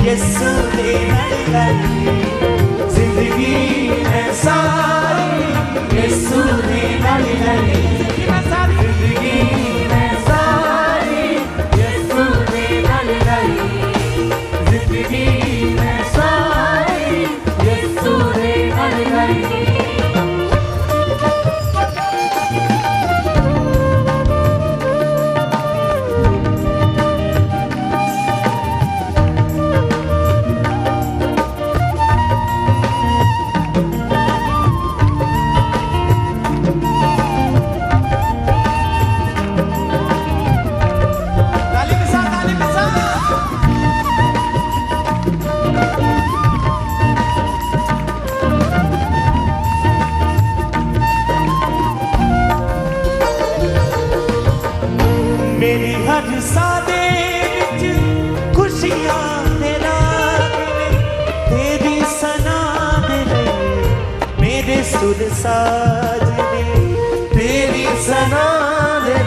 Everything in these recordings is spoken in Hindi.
यसू दे नाल गई जिंदगी है सारी यसू दे नाल गई जिंदगी है सारी यसू दे नाल गई जिंदगी है सारी यसू दे नाल गई मेरी हर सादे विच खुशियां दे नाल तेरी सना दे मेरे सुर साज ने तेरी सना दे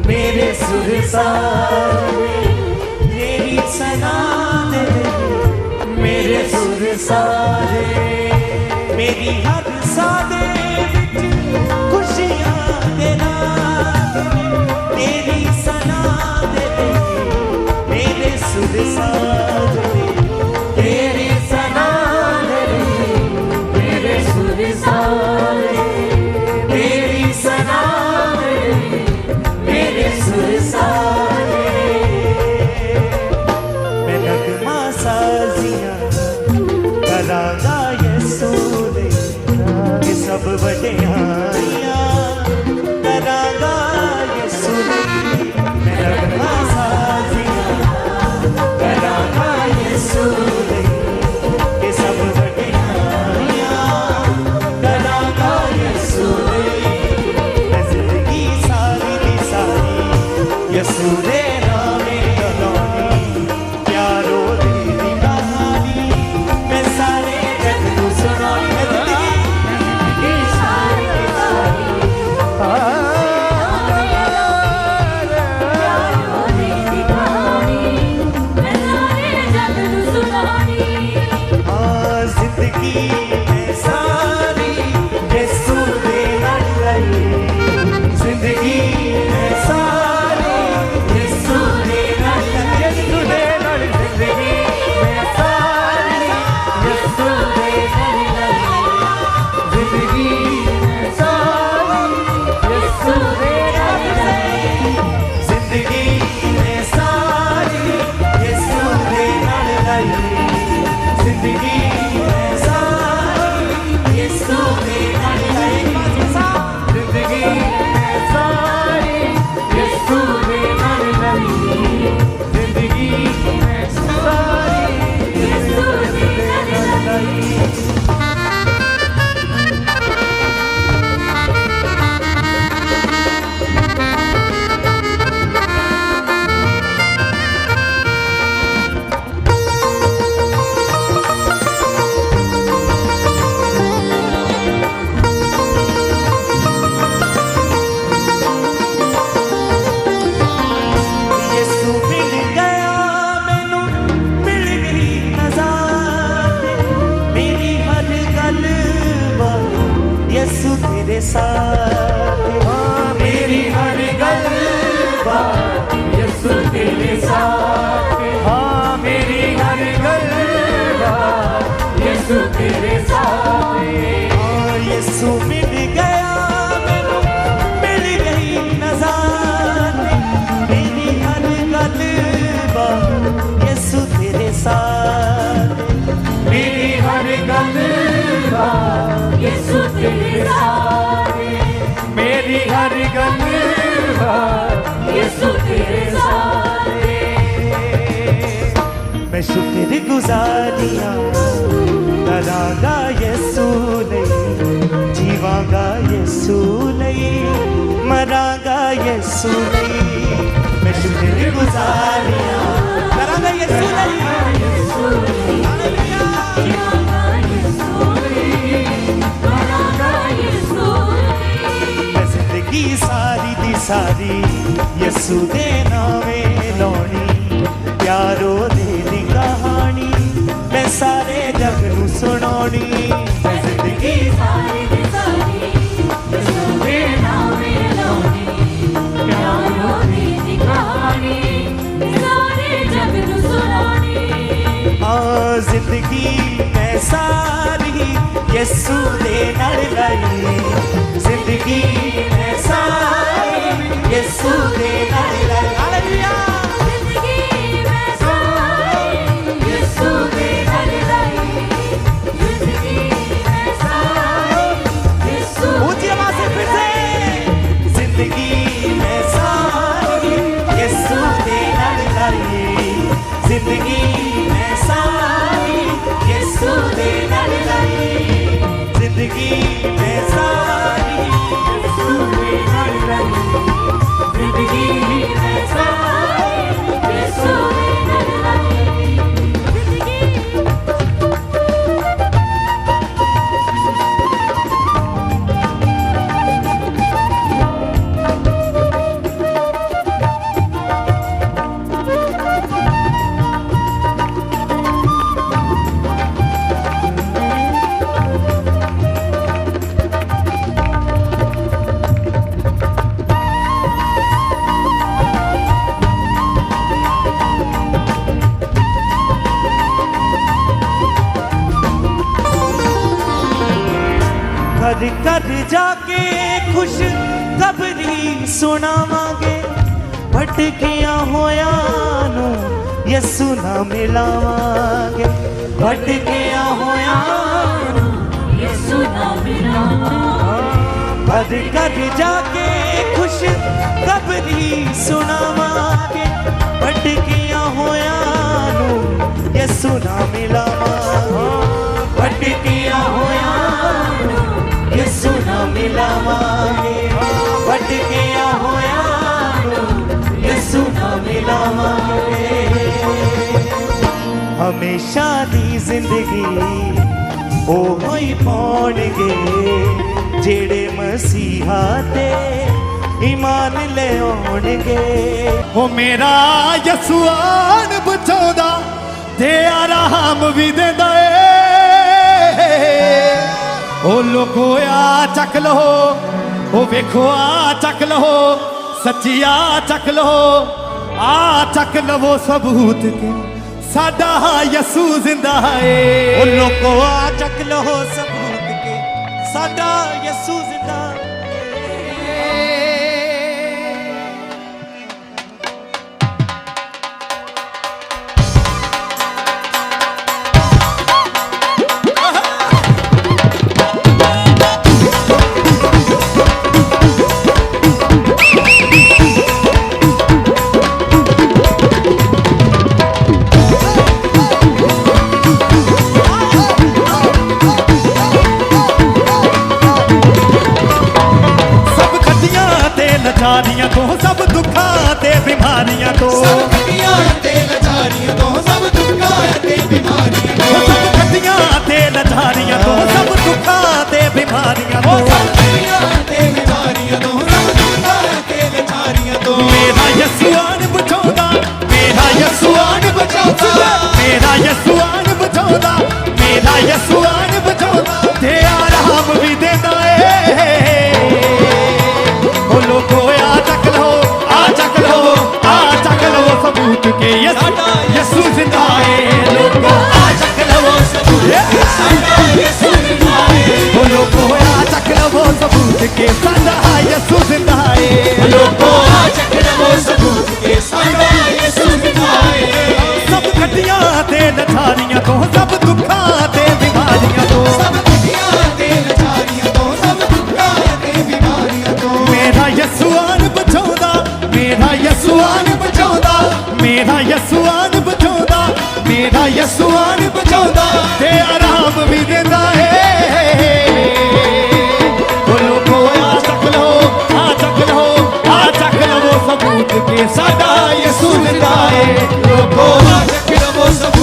मेरे सुर साज ने तेरी सना दे मेरे सुर साज मेरी हर सादे विच खुशियां दे नाल तेरी सना दे मेरे सुर साज तेरी सना दे मेरे सुर साज तेरी सना दे मेरे सुर साज मैं नगमा साजियां करांगा यसू दे ये सब वड्डियां करांगा यसू दे नामे लौनी प्यारो तेरी कहानी मैं सारे जग को सुनाई जिंदगी सारी प्यारो तेरी कहानी मैं सारे जग को सुनाई जिंदगी में सारी यसू दे नाल गई जिंदगी में सारी यसू दे नाल जिंदगी में सारी यसू दे नाल जिंदगी में सारी यसू दे नाल जिंदगी में सारी यसू दे नाल जिंदगी में सारी यसू दे नाल जिंदगी में सारी यसू दे नाल जिंदगी में सारी यसू दे नाल यसू तेरे साथ मेरी हर गलबात यसू तेरे साथ हाँ मेरी हर गलबात यसू तेरे साथ यसू मिल गया मैनू मिल गई नज़ात मेरी हर गलबात यसू तेरे साथ मेरी हर गलबात यसू तेरे साथ मेरी हर गलबात यसू तेरे साथ मैं शुक्र गुजारियां करांगा यसू लई जीवांगा यसू लई मरांगा यसू लई मैं शुक्र गुजारियां करांगा यसू लई सारी दी सारी यसू दे नामे लौनी प्यारो दे दी कहानी सुनानी जिंदगी सारी दी सारी यसू दे नाम लानी प्यारों दी कहानी सारे जग नू सुनानी जिंदगी मैं सारी यसू दे नाल लाई जिंदगी मैं सारी यसू दे नाल लाई हालेलुया जिंदगी मैं सारी यसू दे नाल लाई जिंदगी मैं सारी यसू ऊंची आवाज से फिर से जिंदगी मैं सारी यसू दे नाल लाई जिंदगी मैं सारी यसू दे नाल लाई जिंदगी मैं सारी यसू दे नाल लाई जिंदगी मैं सारी यसू दे नाल लाई जिंदगी घर घर जाके खुश खबरी सुनावांगे भटकिया होया नू यसू ना मिलावांगे भटकिया होया यसू नाम लावा घर घर जाके खुश खबरी सुनावांगे भटकिया होया नू यसू ना मिलावांगे भटकिया होया यसू ना मिलावांगे भटकिया होया यसू ना मिलावांगे हमेशा दी जिंदगी ओ होई पाउणगे जेड़े मसीहा ते ईमान ले आउणगे ओ मेरा यसुआन बचाउंदा ते आराम भी देंदा ए ओ लोगो आ चक लो ओ वेखो आ चक लो सच्ची आ चक लो आ चक लवो सबूत के साडा यसू जिंदा है ओ लोगो आ चक लो सबूत के साडा यसू जिंदा लाचारियां तो सब दुखा ते बीमारियां तो सब कटियां ते लाचारियां तो सब दुखा ते बीमारियां तो सब कटियां ते लाचारियां तो सब दुखा ते बीमारियां तो सब कटियां ते बीमारियां तो सब दुखा ते लाचारियां तो मेरा यसुआन बचाउंदा मेरा यसुआन बचाउंदा मेरा यसुआन बचाउंदा मेरा यसुआन बचाउंदा ते आराम भी देंदा ए ओ लोगो आ चक लो सबूत के यसू जिंदा है लोगो आ चक लो सबूत के साडा यसू जिंदा है ओ लोगो आ चक लो सबूत के साडा यसू जिंदा है लोगो आ चक लो सबूत के साडा यसू जिंदा है सब कटियां ते लाचारियां तो सब दुखा ते बीमारियां तो सब कटियां ते लाचारियां तो सब दुखा ते बीमारियां तो मेरा यसुआन बचाउंदा मेरा यसुआन बचाउंदा मेरा यसुआन बचाउंदा मेरा यसुआन बचाउंदा ते आराम भी देंदा है ओ लोगो आ चक लो सबूत के साडा यसू जिंदा है लोगो आ चक लो सबूत